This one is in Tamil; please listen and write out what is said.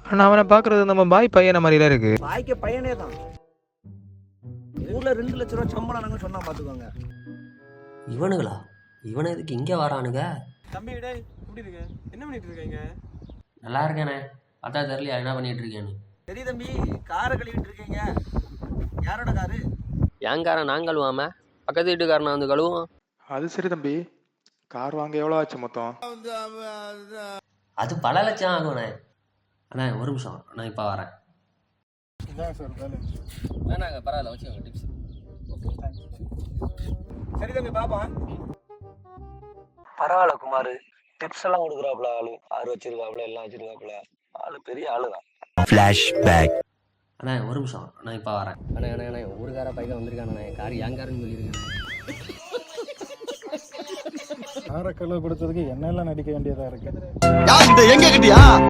ஆனால் அவனை பார்க்குறது நம்ம பாய் பையனை மாதிரிலாம் இருக்கு. பாய்க்க பையனே தான். ஊர்ல 2 லட்ச ரூபா சம்பளம் நாங்க சொன்னா பாத்துக்கோங்க. இவனுங்களா? இவனை இதுக்கு இங்கே வரானுங்க? தம்பி டேய் எப்படி இருக்க? என்ன பண்ணிட்டு இருக்கீங்க? நல்லா இருக்கேனே. பார்த்தா தெரியலையா என்ன பண்ணிட்டு இருக்கேன்னு? சரி தம்பி, காரை கழுவிட்டு இருக்கீங்க. யாரோட காரு? என் காரை நான் கழுவாம பக்கத்து வீட்டுக்காரனை வந்து கழுவும். அது சரி தம்பி, கார் வாங்க எவ்வளோ ஆச்சு மொத்தம்? அது பல லட்சம் ஆகும்ண்ணே. அண்ணா ஒரு நிமிஷம், நான் இப்போ வரேன். வேணாங்க பரவாயில்ல, வச்சுக்கோங்க டிப்ஸ். சரி தம்பி பாப்பா. பரவாயில்ல குமார், டிப்ஸ் எல்லாம் கொடுக்குறாப்புல. ஆறு வச்சிருக்காப்புல, எல்லாம் வச்சிருக்காப்புல. ஆளு பெரிய ஆளுதான். ஃபிளாஷ்பேக். அண்ணா ஒரு நிமிஷம், நான் இப்போ வரேன். அண்ணா ஊருக்கார பையன் வந்திருக்கானே, கார் என் காருன்னு சொல்லியிருக்கேன். காரை கழுவ கொடுத்ததுக்கு என்னெல்லாம் நடிக்க வேண்டியதா இருக்கு. எங்க கிட்டியா